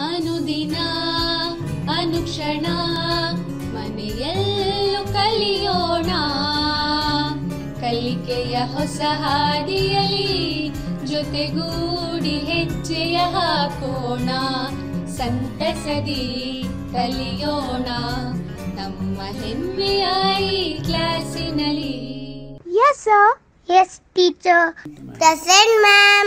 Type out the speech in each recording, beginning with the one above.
ಅನುದಿನ ಅನುಕ್ಷಣ ಮನೆಯಲ್ಲೂ ಕಲಿಯೋಣ, ಕಲಿಕೆಯ ಹೊಸ ಹಾದಿಯಲ್ಲಿ ಜೊತೆಗೂಡಿ ಹೆಜ್ಜೆಯ ಹಾಕೋಣ, ಸಂತಸದಿ ಕಲಿಯೋಣ ನಮ್ಮ ಹೆಮ್ಮೆಯ ಈ ಕ್ಲಾಸಿನಲ್ಲಿ. Yes sir. Yes teacher. Present ma'am.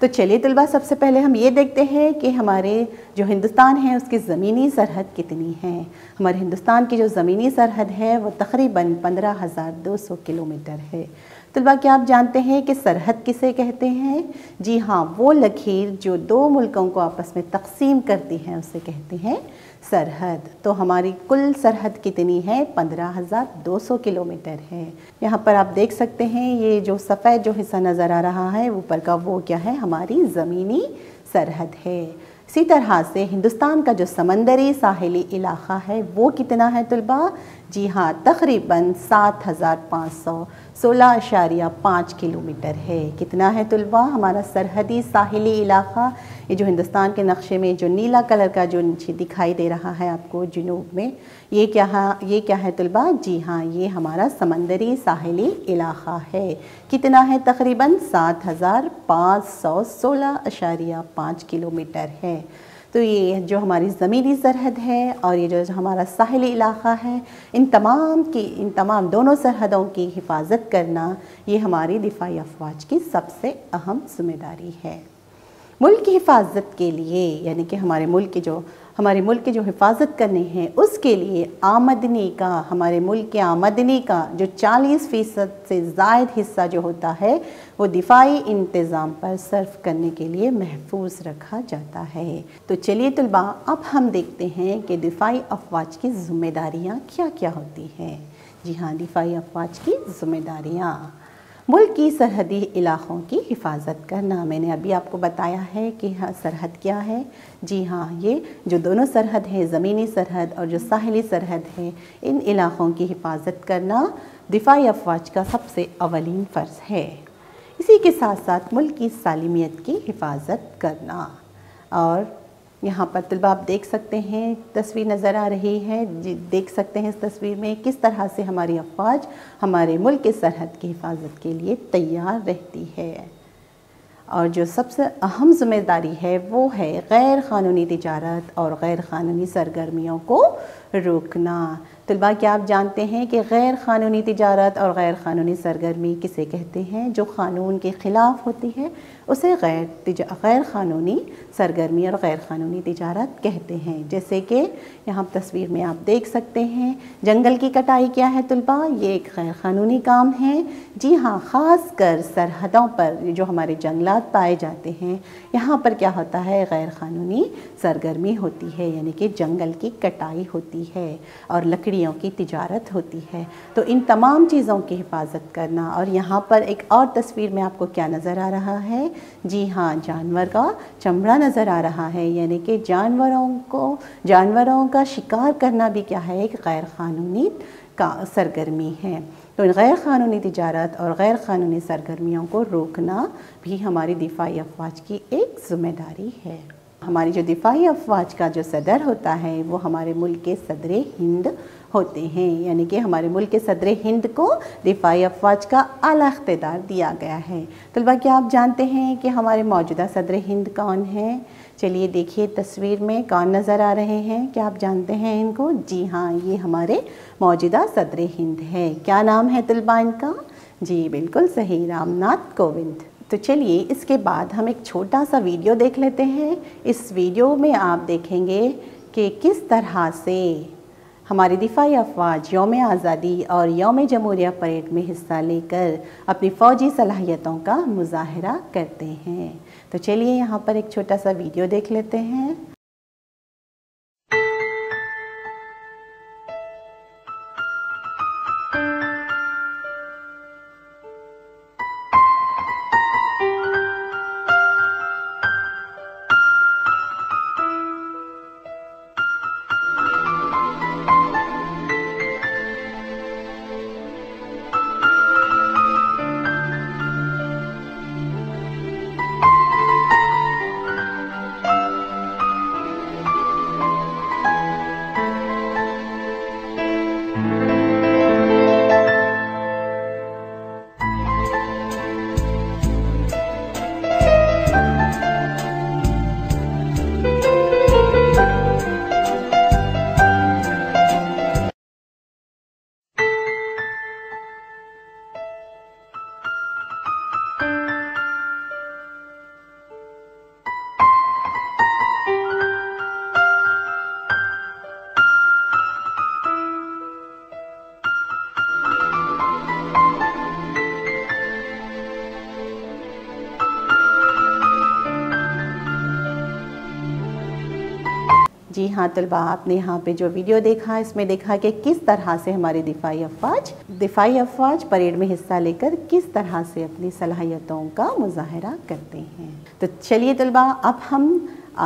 تو چلیے طلبہ سب سے پہلے ہم یہ دیکھتے ہیں کہ ہمارے جو ہندوستان ہے اس کی زمینی سرحد کتنی ہے۔ ہمارے ہندوستان کی جو زمینی سرحد ہے وہ تقریباً 15,200 کلومیٹر ہے۔ طلبہ کیا آپ جانتے ہیں کہ سرحد کسے کہتے ہیں؟ جی ہاں، وہ لکیر جو دو ملکوں کو آپس میں تقسیم کرتی ہے اسے کہتے ہیں سرحد۔ تو ہماری کل سرحد کتنی ہے؟ 15,200 کلومیٹر ہے۔ یہاں پر آپ دیکھ سکتے ہیں یہ جو سفید جو حصہ نظر آ رہا ہے اوپر کا، وہ کیا ہے؟ ہماری زمینی سرحد ہے۔ اسی طرح سے ہندوستان کا جو سمندری ساحلی علاقہ ہے وہ کتنا ہے طلبہ؟ جی ہاں، تقریباً 7,516.5 کلومیٹر ہے۔ کتنا ہے طلبہ ہمارا سرحدی ساحلی علاقہ؟ یہ جو ہندوستان کے نقشے میں جو نیلا کلر کا جو نیچے دکھائی دے رہا ہے آپ کو جنوب میں، یہ کیا ہے طلبہ؟ جی ہاں، یہ ہمارا سمندری ساحلی علاقہ ہے۔ کتنا ہے؟ تقریباً 7,516.5 کلومیٹر ہے۔ تو یہ جو ہماری زمینی سرحد ہے اور یہ جو ہمارا ساحلی علاقہ ہے، ان تمام دونوں سرحدوں کی حفاظت کرنا یہ ہماری دفاعی افواج کی سب سے اہم ذمہ داری ہے۔ ملک کی حفاظت کے لیے، یعنی کہ ہمارے ملک کی جو حفاظت کرنے ہیں اس کے لیے ہمارے ملک کے آمدنی کا جو 40% سے زائد حصہ جو ہوتا ہے وہ دفاعی انتظام پر صرف کرنے کے لیے محفوظ رکھا جاتا ہے۔ تو چلیے طلبہ اب ہم دیکھتے ہیں کہ دفاعی افواج کی ذمہ داریاں کیا کیا ہوتی ہیں۔ جی ہاں، دفاعی افواج کی ذمہ داریاں: ملک کی سرحدی علاقوں کی حفاظت کرنا۔ میں نے ابھی آپ کو بتایا ہے کہ سرحد کیا ہے۔ جی ہاں، یہ جو دونوں سرحد ہے، زمینی سرحد اور جو ساحلی سرحد ہے، ان علاقوں کی حفاظت کرنا دفاعی افواج کا سب سے اولین فرض ہے۔ اسی کے ساتھ ساتھ ملک کی سالمیت کی حفاظت کرنا۔ اور یہاں پر طلبہ آپ دیکھ سکتے ہیں، تصویر نظر آ رہی ہے، دیکھ سکتے ہیں اس تصویر میں کس طرح سے ہماری افواج ہمارے ملک کے سرحد کی حفاظت کے لیے تیار رہتی ہے۔ اور جو سب سے اہم ذمہ داری ہے وہ ہے غیر قانونی تجارت اور غیر قانونی سرگرمیوں کو روکنا۔ طلبہ کیا آپ جانتے ہیں کہ غیر قانونی تجارت اور غیر قانونی سرگرمی کسے کہتے ہیں؟ جو قانون کے خلاف ہوتی ہے اسے غیر قانونی سرگرمی اور غیر قانونی تجارت کہتے ہیں۔ جیسے کہ یہاں تصویر میں آپ دیکھ سکتے ہیں، جنگل کی کٹائی کیا ہے طلبہ؟ یہ ایک غیر قانونی کام ہے۔ جی ہاں، خاص کر سرحدوں پر جو ہمارے جنگلات پائے جاتے ہیں، یہاں پر کیا ہوتا ہے؟ غیر قانونی سرگرمی ہوتی ہے، یعنی کہ جنگل کی کٹائی ہوتی ہے اور لکڑیوں کی تجارت ہوتی ہے۔ تو ان تمام چیزوں کی حفاظت کرنا۔ اور یہاں پر ایک اور تصویر میں آپ کو کیا نظر آ رہا ہے؟ جی ہاں، جانور کا چمڑا نظر آ رہا ہے، یعنی کہ جانوروں کا شکار کرنا بھی کیا ہے؟ ایک غیر قانونی سرگرمی ہے۔ تو غیر قانونی تجارت اور غیر قانونی سرگرمیوں کو روکنا بھی ہماری دفاعی افواج کی ایک ذمہ داری ہے۔ ہماری جو دفاعی افواج کا جو صدر ہوتا ہے وہ ہمارے ملک کے صدر ہند ہوتے ہیں، یعنی کہ ہمارے ملک کے صدر ہند کو دفاعی افواج کا اعلیٰ اقتدار دیا گیا ہے۔ طلبہ کیا آپ جانتے ہیں کہ ہمارے موجودہ صدر ہند کون ہیں؟ چلیے دیکھیے تصویر میں کون نظر آ رہے ہیں، کیا آپ جانتے ہیں ان کو؟ جی ہاں، یہ ہمارے موجودہ صدر ہند ہے۔ کیا نام ہے طلبہ ان کا؟ جی بالکل صحیح، رام ناتھ کووند۔ تو چلیے اس کے بعد ہم ایک چھوٹا سا ویڈیو دیکھ لیتے ہیں۔ اس ویڈیو میں آپ دیکھیں گے کہ کس طرح سے ہماری دفاعی افواج یوم آزادی اور یوم جمہوریہ پریڈ میں حصہ لے کر اپنی فوجی صلاحیتوں کا مظاہرہ کرتے ہیں۔ تو چلیے یہاں پر ایک چھوٹا سا ویڈیو دیکھ لیتے ہیں۔ جی ہاں طلباء، آپ نے یہاں پہ جو ویڈیو دیکھا اس میں دیکھا کہ کس طرح سے ہمارے دفاعی افواج پریڈ میں حصہ لے کر کس طرح سے اپنی صلاحیتوں کا مظاہرہ کرتے ہیں۔ تو چلیے طلباء، اب ہم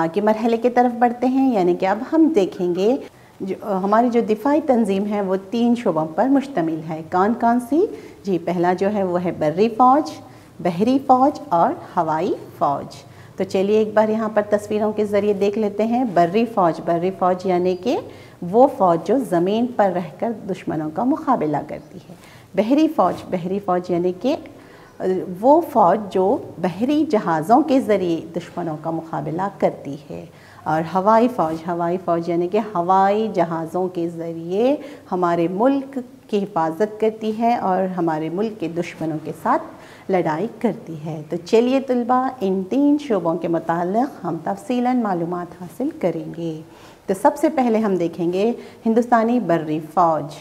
آگے مرحلے کی طرف بڑھتے ہیں، یعنی کہ اب ہم دیکھیں گے ہماری جو دفاعی تنظیم ہے وہ 3 شعبوں پر مشتمل ہے۔ کون کون سی؟ جی پہلا جو ہے وہ ہے بری فوج، بحری فوج اور ہوائی فوج۔ تو چلیے ایک بار یہاں پر تصویروں کے ذریعے دیکھ لیتے ہیں۔ بری فوج یعنی کہ وہ فوج جو زمین پر رہ کر دشمنوں کا مقابلہ کرتی ہے۔ بحری فوج یعنی کہ وہ فوج جو بحری جہازوں کے ذریعے دشمنوں کا مقابلہ کرتی ہے۔ اور ہوائی فوج یعنی کہ ہوائی جہازوں کے ذریعے ہمارے ملک کی حفاظت کرتی ہے اور ہمارے ملک کے دشمنوں کے ساتھ لڑائی کرتی ہے۔ تو چلیے طلباء، ان 3 شعبوں کے متعلق ہم تفصیلاً معلومات حاصل کریں گے۔ تو سب سے پہلے ہم دیکھیں گے ہندوستانی بری فوج۔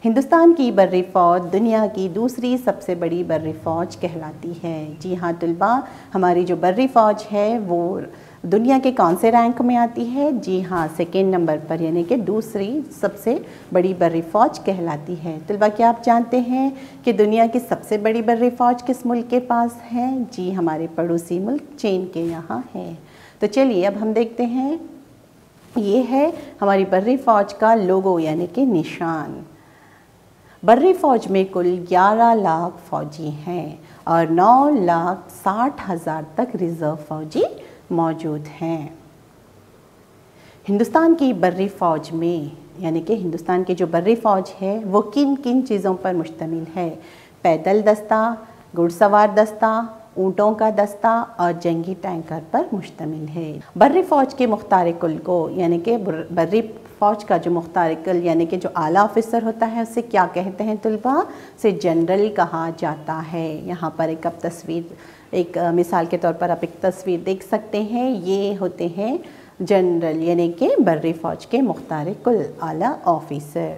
ہندوستان کی بری فوج دنیا کی دوسری سب سے بڑی بری فوج کہلاتی ہے۔ جی ہاں طلباء، ہماری جو بری فوج ہے وہ دنیا کے کون سے رینک میں آتی ہے؟ جی ہاں، 2nd نمبر پر، یعنی کہ دوسری سب سے بڑی بری فوج کہلاتی ہے۔ طلباء کیا آپ جانتے ہیں کہ دنیا کی سب سے بڑی بری فوج کس ملک کے پاس ہے؟ جی ہمارے پڑوسی ملک چین کے یہاں ہے۔ تو چلیے اب ہم دیکھتے ہیں، یہ ہے ہماری بری فوج کا لوگو یعنی کہ نشان۔ بری فوج میں کل 11 لاکھ فوجی ہیں اور 9,60,000 تک ریزرو فوجی موجود ہیں۔ ہندوستان کی بری فوج میں یعنی کہ ہندوستان کی جو بری فوج ہے وہ کن کن چیزوں پر مشتمل ہے؟ پیدل دستہ، گھڑ سوار دستہ، اونٹوں کا دستہ اور جنگی ٹینکر پر مشتمل ہے۔ بری فوج کے مختار کل کو یعنی کہ بری فوج کا جو مختار کل یعنی کہ جو اعلیٰ آفیسر ہوتا ہے اسے کیا کہتے ہیں طلباء؟ اسے جنرل کہا جاتا ہے۔ یہاں پر ایک مثال کے طور پر آپ ایک تصویر دیکھ سکتے ہیں، یہ ہوتے ہیں جنرل یعنی کہ بری فوج کے مختار کل اعلیٰ آفیسر۔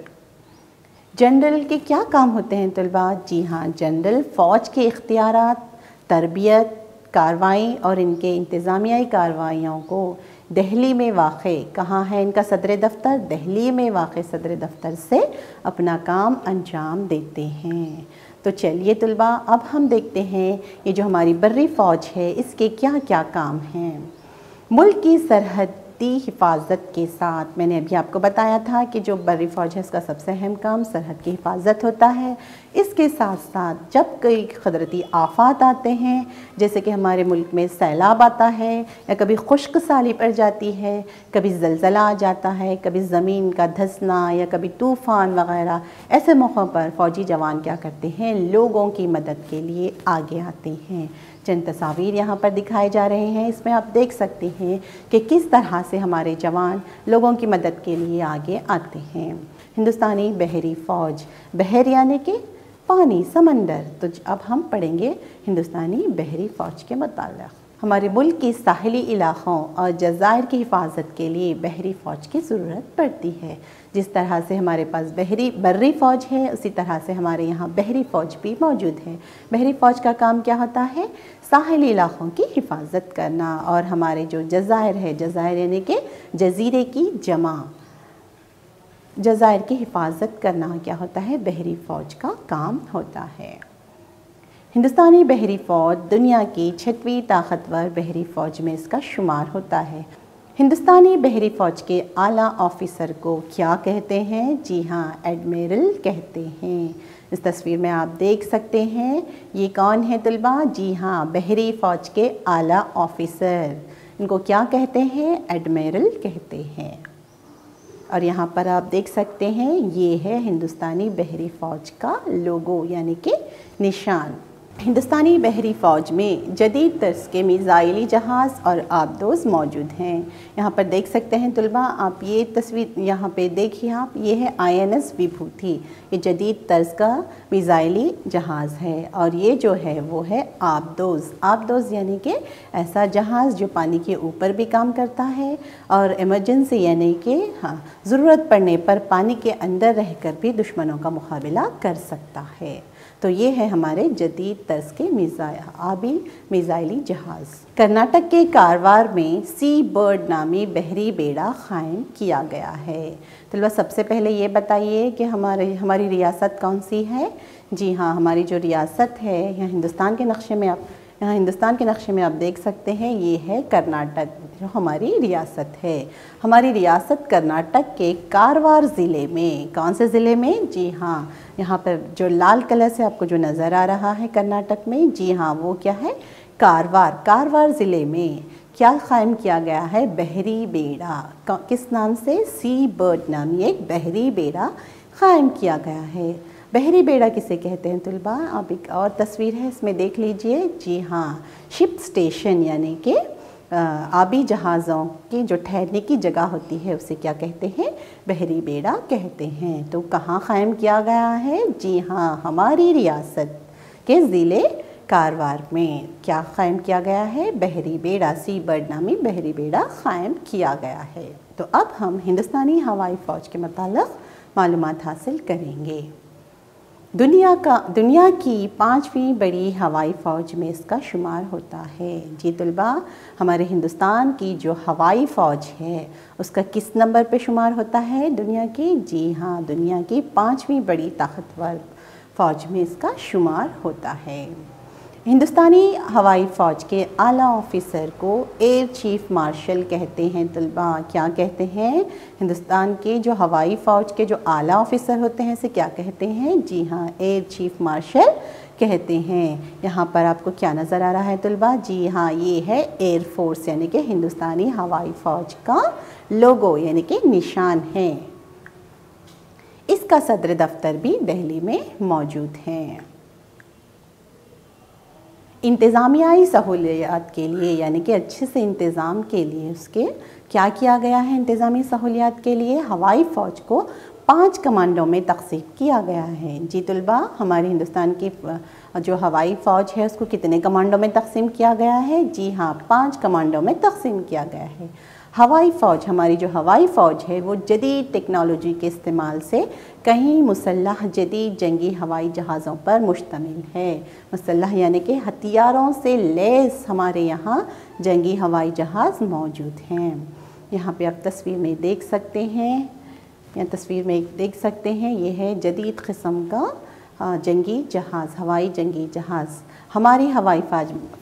جنرل کے کیا کام ہوتے ہیں طلباء؟ جی ہاں، جنرل فوج کے اختیارات، تربیت، کارروائی اور ان کے انتظامیائی کارروائیوں کو دہلی میں واقع، کہاں ہے ان کا صدر دفتر؟ دہلی میں واقع صدر دفتر سے اپنا کام انجام دیتے ہیں۔ تو چلیے طلباء، اب ہم دیکھتے ہیں یہ جو ہماری بری فوج ہے اس کے کیا کیا کام ہیں۔ ملک کی سرحدی حفاظت کے ساتھ، میں نے ابھی آپ کو بتایا تھا کہ جو بری فوج ہے اس کا سب سے اہم کام سرحد کی حفاظت ہوتا ہے۔ اس کے ساتھ ساتھ جب کئی قدرتی آفات آتے ہیں، جیسے کہ ہمارے ملک میں سیلاب آتا ہے یا کبھی خشک سالی پڑ جاتی ہے، کبھی زلزلہ آ جاتا ہے، کبھی زمین کا دھسنا یا کبھی طوفان وغیرہ، ایسے موقعوں پر فوجی جوان کیا کرتے ہیں؟ لوگوں کی مدد کے لیے آگے آتے ہیں۔ چند تصاویر یہاں پر دکھائے جا رہے ہیں، اس میں آپ دیکھ سکتے ہیں کہ کس طرح سے ہمارے جوان لوگوں کی مدد کے لیے آگے آتے ہیں۔ ہندوستانی بحری فوج، بحر یعنی کہ پانی، سمندر۔ تو اب ہم پڑھیں گے ہندوستانی بحری فوج کے متعلق۔ ہمارے ملک کے ساحلی علاقوں اور جزائر کی حفاظت کے لیے بحری فوج کی ضرورت پڑتی ہے۔ جس طرح سے ہمارے پاس بری فوج ہے اسی طرح سے ہمارے یہاں بحری فوج بھی موجود ہے۔ بحری فوج کا کام کیا ہوتا ہے؟ ساحلی علاقوں کی حفاظت کرنا، اور ہمارے جو جزائر ہے، جزائر یعنی کہ جزیرے کی جمع، جزائر کی حفاظت کرنا کیا ہوتا ہے؟ بحری فوج کا کام ہوتا ہے۔ ہندوستانی بحری فوج دنیا کی 6ویں طاقتور بحری فوج میں اس کا شمار ہوتا ہے۔ ہندوستانی بحری فوج کے اعلیٰ آفیسر کو کیا کہتے ہیں؟ جی ہاں، ایڈمرل کہتے ہیں۔ اس تصویر میں آپ دیکھ سکتے ہیں یہ کون ہے طلباء؟ جی ہاں، بحری فوج کے اعلیٰ آفیسر، ان کو کیا کہتے ہیں؟ ایڈمرل کہتے ہیں۔ اور یہاں پر آپ دیکھ سکتے ہیں یہ ہے ہندوستانی بحری فوج کا لوگو یعنی کہ نشان۔ ہندوستانی بحری فوج میں جدید طرز کے میزائلی جہاز اور آبدوز موجود ہیں۔ یہاں پر دیکھ سکتے ہیں طلباء، آپ یہ تصویر یہاں پہ دیکھیے، آپ یہ ہے INS وبھوتی، یہ جدید طرز کا میزائلی جہاز ہے، اور یہ جو ہے وہ ہے آبدوز۔ آبدوز یعنی کہ ایسا جہاز جو پانی کے اوپر بھی کام کرتا ہے اور ایمرجنسی یعنی کہ ضرورت پڑنے پر پانی کے اندر رہ کر بھی دشمنوں کا مقابلہ کر سکتا ہے۔ تو یہ ہے ہمارے جدید طرز کے آبی میزائلی جہاز۔ کرناٹک کے کاروار میں سی برڈ نامی بحری بیڑا قائم کیا گیا ہے۔ طلبہ سب سے پہلے یہ بتائیے کہ ہماری ریاست کون سی ہے؟ جی ہاں، ہماری جو ریاست ہے یہاں ہندوستان کے نقشے میں آپ دیکھ سکتے ہیں، یہ ہے کرناٹک جو ہماری ریاست ہے۔ ہماری ریاست کرناٹک کے کاروار ضلع میں، کون سے ضلع میں؟ جی ہاں، یہاں پر جو لال کلر سے آپ کو جو نظر آ رہا ہے کرناٹک میں، جی ہاں وہ کیا ہے؟ کاروار ضلع میں کیا قائم کیا گیا ہے؟ بحری بیڑا۔ کس نام سے؟ سی برڈ نامی ایک بحری بیڑا قائم کیا گیا ہے۔ بحری بیڑا کسے کہتے ہیں طلبہ؟ آپ ایک اور تصویر ہے اس میں دیکھ لیجئے، جی ہاں، شپ سٹیشن یعنی کہ آبی جہازوں کی جو ٹھہرنے کی جگہ ہوتی ہے اسے کیا کہتے ہیں؟ بحری بیڑا کہتے ہیں۔ تو کہاں قائم کیا گیا ہے؟ جی ہاں، ہماری ریاست کے ضلع کاروار میں کیا قائم کیا گیا ہے؟ بحری بیڑا، سی برڈ نامی بحری بیڑا قائم کیا گیا ہے۔ تو اب ہم ہندوستانی ہوائی فوج کے متعلق معلومات حاصل کریں گے۔ دنیا کی 5ویں بڑی ہوائی فوج میں اس کا شمار ہوتا ہے۔ جی طلبہ، ہمارے ہندوستان کی جو ہوائی فوج ہے اس کا کس نمبر پہ شمار ہوتا ہے دنیا کی؟ جی ہاں، دنیا کی 5ویں بڑی طاقتور فوج میں اس کا شمار ہوتا ہے۔ ہندوستانی ہوائی فوج کے اعلیٰ آفیسر کو ایئر چیف مارشل کہتے ہیں طلبہ۔ کیا کہتے ہیں؟ ہندوستان کے جو ہوائی فوج کے جو اعلیٰ آفیسر ہوتے ہیں اسے کیا کہتے ہیں؟ جی ہاں، ایئر چیف مارشل کہتے ہیں۔ یہاں پر آپ کو کیا نظر آ رہا ہے طلبہ؟ جی ہاں، یہ ہے ایئر فورس یعنی کہ ہندوستانی ہوائی فوج کا لوگو یعنی کہ نشان ہے۔ اس کا صدر دفتر بھی دہلی میں موجود ہے۔ انتظامیائی سہولیات کے لیے یعنی کہ اچھے سے انتظام کے لیے اس کے کیا کیا گیا ہے؟ انتظامی سہولیات کے لیے ہوائی فوج کو 5 کمانڈوں میں تقسیم کیا گیا ہے۔ جی طلبہ، ہمارے ہندوستان کی جو ہوائی فوج ہے اس کو کتنے کمانڈوں میں تقسیم کیا گیا ہے؟ جی ہاں، 5 کمانڈوں میں تقسیم کیا گیا ہے۔ ہماری جو ہوائی فوج ہے وہ جدید ٹیکنالوجی کے استعمال سے کئی مسلح جدید جنگی ہوائی جہازوں پر مشتمل ہے۔ مسلح یعنی کہ ہتھیاروں سے لیس ہمارے یہاں جنگی ہوائی جہاز موجود ہیں۔ یہاں پہ آپ تصویر میں دیکھ سکتے ہیں، یہ ہے جدید قسم کا جنگی جہاز، ہوائی جنگی جہاز۔ ہماری ہوائی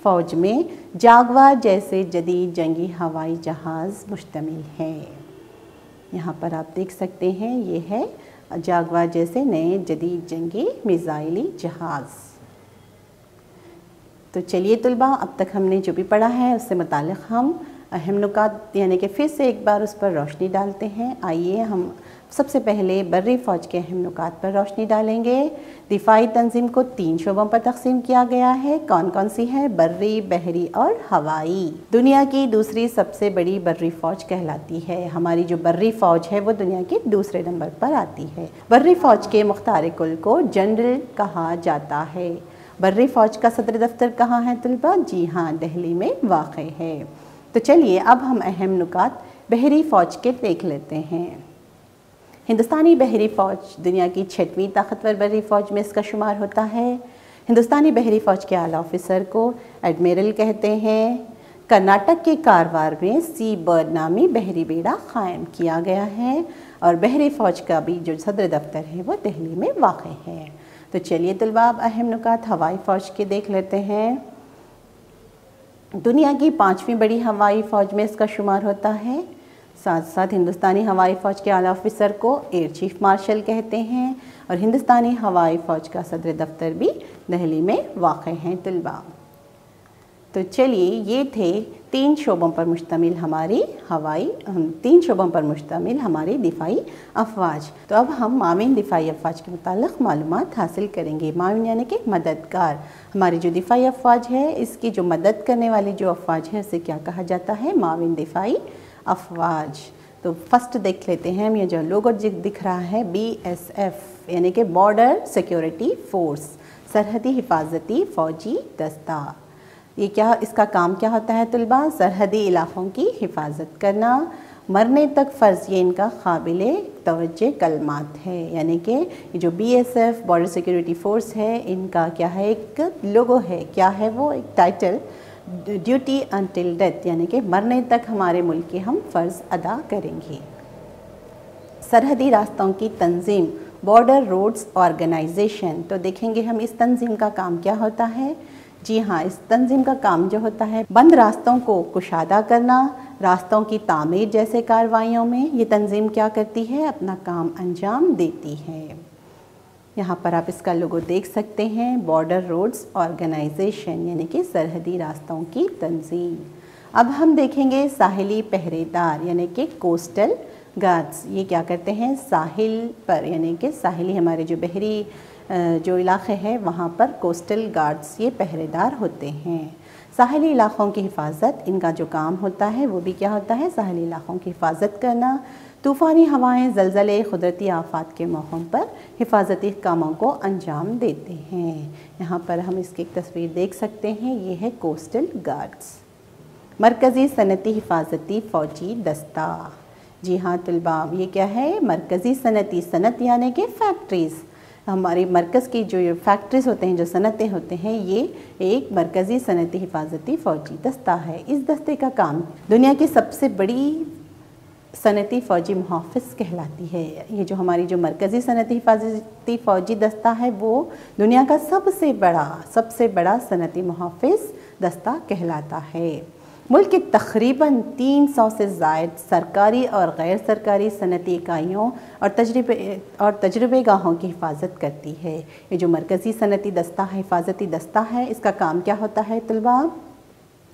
فوج میں جاگوار جیسے جدید جنگی ہوائی جہاز مشتمل ہے۔ یہاں پر آپ دیکھ سکتے ہیں، یہ ہے جاگوار جیسے نئے جدید جنگی میزائلی جہاز۔ تو چلیے طلبہ، اب تک ہم نے جو بھی پڑھا ہے اس سے متعلق ہم اہم نکات یعنی کہ پھر سے ایک بار اس پر روشنی ڈالتے ہیں۔ آئیے ہم سب سے پہلے بری فوج کے اہم نکات پر روشنی ڈالیں گے۔ دفاعی تنظیم کو 3 شعبوں پر تقسیم کیا گیا ہے۔ کون کون سی ہے؟ بری، بحری اور ہوائی۔ دنیا کی دوسری سب سے بڑی بری فوج کہلاتی ہے۔ ہماری جو بری فوج ہے وہ دنیا کے دوسرے نمبر پر آتی ہے۔ بری فوج کے مختار کل کو جنرل کہا جاتا ہے۔ بری فوج کا صدر دفتر کہاں ہے طلبہ؟ جی ہاں، دہلی میں واقع ہے۔ تو چلیے اب ہم اہم نکات بحری فوج کے دیکھ لیتے ہیں۔ ہندوستانی بحری فوج دنیا کی 6ویں طاقتور بحری فوج میں اس کا شمار ہوتا ہے۔ ہندوستانی بحری فوج کے اعلیٰ آفیسر کو ایڈمرل کہتے ہیں۔ کرناٹک کے کاروار میں سی برڈ نامی بحری بیڑا قائم کیا گیا ہے اور بحری فوج کا بھی جو صدر دفتر ہے وہ دہلی میں واقع ہے۔ تو چلیے طلبہ اب اہم نکات ہوائی فوج کے دیکھ لیتے ہیں۔ دنیا کی 5ویں بڑی ہوائی فوج میں اس کا شمار ہوتا ہے۔ ساتھ ساتھ ہندوستانی ہوائی فوج کے اعلیٰ آفیسر کو ایئر چیف مارشل کہتے ہیں اور ہندوستانی ہوائی فوج کا صدر دفتر بھی دہلی میں واقع ہیں طلبہ۔ تو چلیے یہ تھے 3 شعبوں پر مشتمل ہماری دفاعی افواج۔ تو اب ہم معاون دفاعی افواج کے متعلق معلومات حاصل کریں گے۔ معاون یعنی کہ مددگار۔ ہماری جو دفاعی افواج ہے اس کی جو مدد کرنے والی جو افواج ہے اسے کیا کہا جاتا ہے؟ معاون دفاعی افواج۔ تو فرسٹ دیکھ لیتے ہیں ہم، یہ جو لوگو دکھ رہا ہے BSF یعنی کہ بارڈر سیکیورٹی فورس، سرحدی حفاظتی فوجی دستہ۔ اس کا کام کیا ہوتا ہے طلبہ؟ سرحدی علاقوں کی حفاظت کرنا، مرنے تک فرض یہ ان کا قابل توجہ کلمات ہے، یعنی کہ یہ جو BSF بارڈر سیکیورٹی فورس ہے ان کا کیا ہے، ایک لوگو ہے، کیا ہے وہ، ایک ٹائٹل، ڈیوٹی انٹل ڈیتھ، یعنی کہ مرنے تک ہمارے ملک کے ہم فرض ادا کریں گے۔ سرحدی راستوں کی تنظیم، بارڈر روڈز آرگنائزیشن، تو دیکھیں گے ہم اس تنظیم کا کام کیا ہوتا ہے۔ جی ہاں، اس تنظیم کا کام جو ہوتا ہے بند راستوں کو کشادہ کرنا، راستوں کی تعمیر جیسے کارروائیوں میں یہ تنظیم کیا کرتی ہے، اپنا کام انجام دیتی ہے۔ یہاں پر آپ اس کا لوگو دیکھ سکتے ہیں، بارڈر روڈز آرگنائزیشن، یعنی کہ سرحدی راستوں کی تنظیم۔ اب ہم دیکھیں گے ساحلی پہرے دار، یعنی کہ کوسٹل گارڈز، یہ کیا کرتے ہیں، ساحل پر، یعنی کہ ساحلی ہمارے جو بحری جو علاقے ہیں وہاں پر کوسٹل گارڈز یہ پہرے دار ہوتے ہیں۔ ساحلی علاقوں کی حفاظت ان کا جو کام ہوتا ہے وہ بھی کیا ہوتا ہے، ساحلی علاقوں کی حفاظت کرنا، طوفانی ہوائیں، زلزلے، قدرتی آفات کے موقعوں پر حفاظتی کاموں کو انجام دیتے ہیں۔ یہاں پر ہم اس کی ایک تصویر دیکھ سکتے ہیں، یہ ہے کوسٹل گارڈز۔ مرکزی صنعتی حفاظتی فوجی دستہ، جی ہاں طلباء، یہ کیا ہے، مرکزی صنعتی، صنعت یعنی کہ فیکٹریز، ہماری مرکز کی جو فیکٹریز ہوتے ہیں، جو صنعتیں ہوتے ہیں، یہ ایک مرکزی صنعتی حفاظتی فوجی دستہ ہے۔ اس دستے کا کام دنیا کی سب سے بڑی صنعتی فوجی محافظ کہلاتی ہے۔ یہ جو ہماری جو مرکزی صنعتی حفاظتی فوجی دستہ ہے وہ دنیا کا سب سے بڑا صنعتی محافظ دستہ کہلاتا ہے۔ ملک کی تقریباً 300 سے زائد سرکاری اور غیر سرکاری صنعتی اکائیوں اور تجربے گاہوں کی حفاظت کرتی ہے۔ یہ جو مرکزی صنعتی دستہ ہے، حفاظتی دستہ ہے، اس کا کام کیا ہوتا ہے طلباء،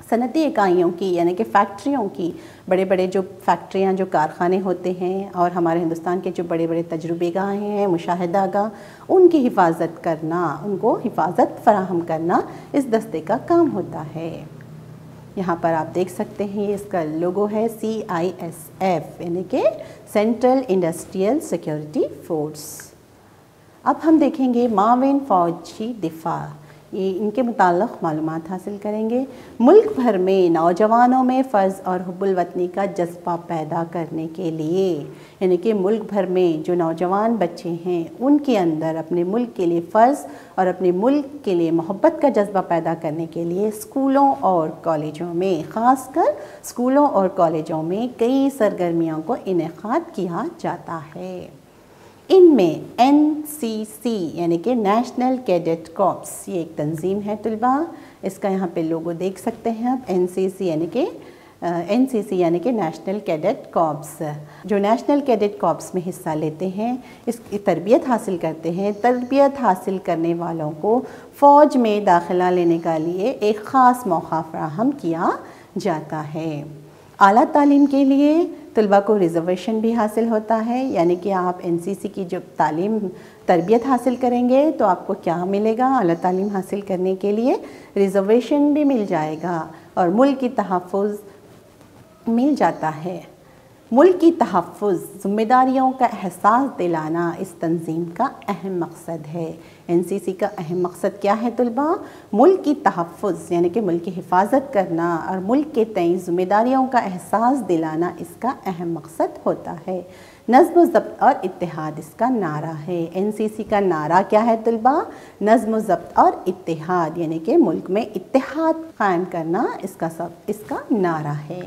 صنعتی اکائیوں کی، یعنی کہ فیکٹریوں کی، بڑے بڑے جو فیکٹریاں، جو کارخانے ہوتے ہیں، اور ہمارے ہندوستان کے جو بڑے بڑے تجربے گاہیں ہیں، مشاہدہ گاہ، ان کی حفاظت کرنا، ان کو حفاظت فراہم کرنا اس دستے کا کام ہوتا ہے۔ یہاں پر آپ دیکھ سکتے ہیں، اس کا لوگو ہے CISF، یعنی کہ سینٹرل انڈسٹریل سیکیورٹی فورس۔ اب ہم دیکھیں گے معاون فوجی دفاع، یہ ان کے متعلق معلومات حاصل کریں گے۔ ملک بھر میں نوجوانوں میں فرض اور حب الوطنی کا جذبہ پیدا کرنے کے لیے، یعنی کہ ملک بھر میں جو نوجوان بچے ہیں ان کے اندر اپنے ملک کے لیے فرض اور اپنے ملک کے لیے محبت کا جذبہ پیدا کرنے کے لیے اسکولوں اور کالجوں میں، خاص کر اسکولوں اور کالجوں میں کئی سرگرمیوں کو انعقاد کیا جاتا ہے۔ ان میں NCC یعنی کہ نیشنل کیڈٹ کارپس، یہ ایک تنظیم ہے طلباء، اس کا یہاں پہ لوگو دیکھ سکتے ہیں آپ، NCC یعنی کہ نیشنل کیڈٹ کارپس، جو نیشنل کیڈٹ کارپس میں حصہ لیتے ہیں، اس کی تربیت حاصل کرتے ہیں۔ تربیت حاصل کرنے والوں کو فوج میں داخلہ لینے کے لیے ایک خاص موقع فراہم کیا جاتا ہے۔ اعلیٰ تعلیم کے لیے طلباء کو ریزرویشن بھی حاصل ہوتا ہے، یعنی کہ آپ NCC کی جو تربیت حاصل کریں گے تو آپ کو کیا ملے گا، اعلیٰ تعلیم حاصل کرنے کے لیے ریزرویشن بھی مل جائے گا، اور ملک کی تحفظ مل جاتا ہے۔ ملک کی تحفظ، ذمہ داریوں کا احساس دلانا اس تنظیم کا اہم مقصد ہے۔ NCC کا اہم مقصد کیا ہے طلباء؟ ملک کی تحفظ، یعنی کہ ملک کی حفاظت کرنا اور ملک کے تئیں ذمہ داریوں کا احساس دلانا اس کا اہم مقصد ہوتا ہے۔ نظم و ضبط اور اتحاد اس کا نعرہ ہے۔ NCC کا نعرہ کیا ہے طلباء؟ نظم و ضبط اور اتحاد، یعنی کہ ملک میں اتحاد قائم کرنا اس کا نعرہ ہے۔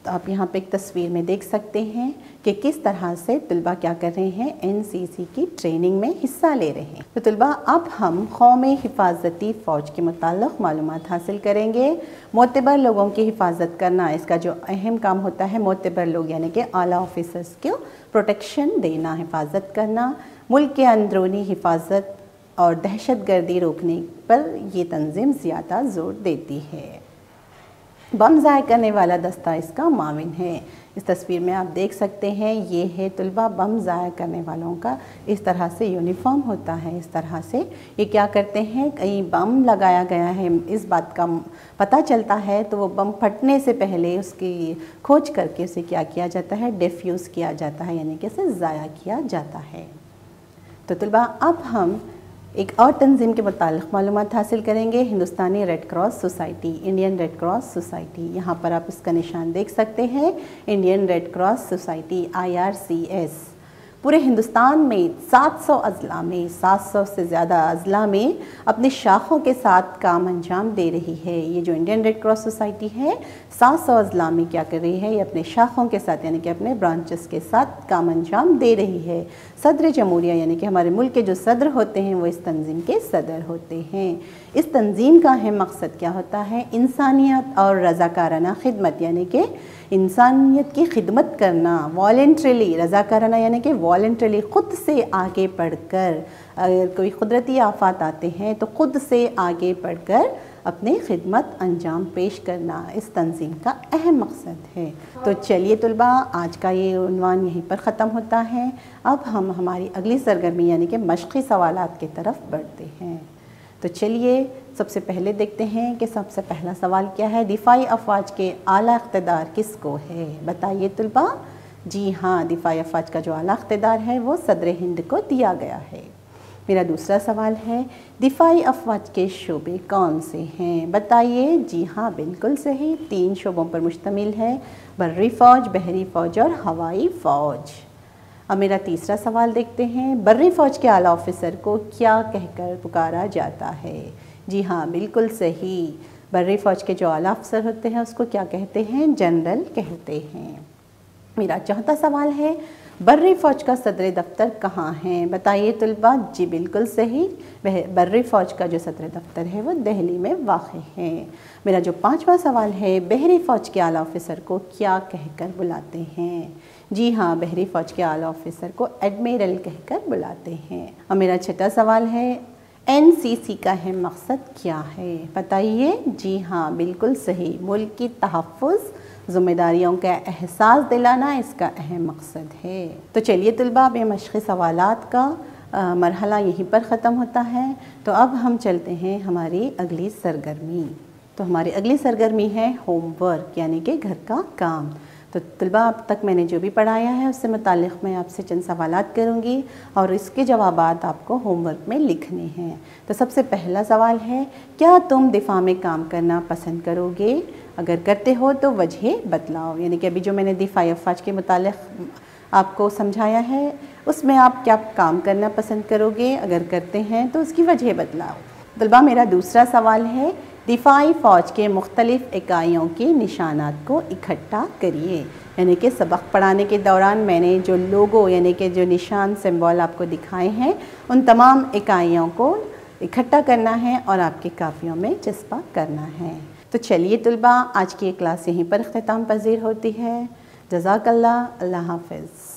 تو آپ یہاں پہ ایک تصویر میں دیکھ سکتے ہیں کہ کس طرح سے طلباء کیا کر رہے ہیں، NCC کی ٹریننگ میں حصہ لے رہے ہیں۔ تو طلباء اب ہم قومی حفاظتی فوج کے متعلق معلومات حاصل کریں گے۔ معتبر لوگوں کی حفاظت کرنا اس کا جو اہم کام ہوتا ہے، معتبر لوگ یعنی کہ اعلیٰ آفیسرز کو پروٹیکشن دینا، حفاظت کرنا، ملک کے اندرونی حفاظت اور دہشت گردی روکنے پر یہ تنظیم زیادہ زور دیتی ہے۔ بم ضائع کرنے والا دستہ اس کا معاون ہے۔ اس تصویر میں آپ دیکھ سکتے ہیں، یہ ہے طلباء بم ضائع کرنے والوں کا اس طرح سے یونیفارم ہوتا ہے۔ اس طرح سے یہ کیا کرتے ہیں، کہیں بم لگایا گیا ہے، اس بات کا پتہ چلتا ہے تو وہ بم پھٹنے سے پہلے اس کی کھوج کر کے اسے کیا کیا جاتا ہے، ڈیفیوز کیا جاتا ہے، یعنی کہ اسے ضائع کیا جاتا ہے۔ تو طلباء اب ہم ایک اور تنظیم کے متعلق معلومات حاصل کریں گے، ہندوستانی red cross society, Indian red cross society. یہاں پر آپ اس کا نشان دیکھ سکتے ہیں، Indian red cross society IRCS۔ پورے ہندوستان میں 700 اضلاع میں، 700 سے زیادہ اضلاع میں اپنی شاخوں کے ساتھ کام انجام دے رہی ہے۔ یہ جو انڈین ریڈ کراس سوسائٹی ہے 700 اضلاع میں کیا کر رہی ہے، یہ اپنے شاخوں کے ساتھ یعنی کہ اپنے برانچز کے ساتھ کام انجام دے رہی ہے۔ صدر جمہوریہ یعنی کہ ہمارے ملک کے جو صدر ہوتے ہیں وہ اس تنظیم کے صدر ہوتے ہیں۔ اس تنظیم کا اہم مقصد کیا ہوتا ہے؟ انسانیت اور رضاکارانہ خدمت، یعنی کہ انسانیت کی خدمت کرنا، والنٹریلی، رضاکارانہ یعنی کہ والنٹریلی، خود سے آگے بڑھ کر، اگر کوئی قدرتی آفات آتے ہیں تو خود سے آگے بڑھ کر اپنی خدمت انجام پیش کرنا اس تنظیم کا اہم مقصد ہے۔ تو چلیے طلباء، آج کا یہ عنوان یہیں پر ختم ہوتا ہے۔ اب ہم ہماری اگلی سرگرمی یعنی کہ مشقی سوالات کی طرف بڑھتے ہیں۔ تو چلیے سب سے پہلے دیکھتے ہیں کہ سب سے پہلا سوال کیا ہے، دفاعی افواج کے اعلیٰ اقتدار کس کو ہے؟ بتائیے طلباء۔ جی ہاں، دفاعی افواج کا جو اعلیٰ اقتدار ہے وہ صدر ہند کو دیا گیا ہے۔ میرا دوسرا سوال ہے، دفاعی افواج کے شعبے کون سے ہیں؟ بتائیے۔ جی ہاں، بالکل صحیح، 3 شعبوں پر مشتمل ہے، بری فوج، بحری فوج اور ہوائی فوج۔ اب میرا تیسرا سوال دیکھتے ہیں، بری فوج کے اعلیٰ آفیسر کو کیا کہہ کر پکارا جاتا ہے؟ جی ہاں، بالکل صحیح، بری فوج کے جو اعلیٰ افسر ہوتے ہیں اس کو کیا کہتے ہیں؟ جنرل کہتے ہیں۔ میرا چوتھا سوال ہے، بری فوج کا صدر دفتر کہاں ہے؟ بتائیے طلباء۔ جی بالکل صحیح، بری فوج کا جو صدر دفتر ہے وہ دہلی میں واقع ہے۔ میرا جو پانچواں سوال ہے، بحری فوج کے اعلیٰ آفیسر کو کیا کہہ کر بلاتے ہیں؟ جی ہاں، بحری فوج کے اعلیٰ آفیسر کو ایڈمیرل کہہ کر بلاتے ہیں۔ اور میرا چھٹا سوال ہے، NCC کا اہم مقصد کیا ہے؟ بتائیے۔ جی ہاں، بالکل صحیح، ملک کی تحفظ، ذمہ داریوں کا احساس دلانا اس کا اہم مقصد ہے۔ تو چلیے طلباء، اب یہ مشقی سوالات کا مرحلہ یہیں پر ختم ہوتا ہے۔ تو اب ہم چلتے ہیں ہماری اگلی سرگرمی۔ تو ہماری اگلی سرگرمی ہے ہوم ورک یعنی کہ گھر کا کام۔ تو طلباء، اب تک میں نے جو بھی پڑھایا ہے اس سے متعلق میں آپ سے چند سوالات کروں گی اور اس کے جوابات آپ کو ہوم ورک میں لکھنے ہیں۔ تو سب سے پہلا سوال ہے، کیا تم دفاع میں کام کرنا پسند کرو گے؟ اگر کرتے ہو تو وجہ بتلاؤ، یعنی کہ ابھی جو میں نے دفاعی افواج کے متعلق آپ کو سمجھایا ہے اس میں آپ کیا کام کرنا پسند کرو گے؟ اگر کرتے ہیں تو اس کی وجہ بتلاؤ۔ طلباء، میرا دوسرا سوال ہے، دفاعی فوج کے مختلف اکائیوں کے نشانات کو اکٹھا کریے، یعنی کہ سبق پڑھانے کے دوران میں نے جو لوگو یعنی کہ جو نشان سمبول آپ کو دکھائے ہیں ان تمام اکائیوں کو اکٹھا کرنا ہے اور آپ کے کاپیوں میں چسپاں کرنا ہے۔ تو چلیے طلباء، آج کی یہ کلاس یہیں پر اختتام پذیر ہوتی ہے۔ جزاک اللہ، اللہ حافظ۔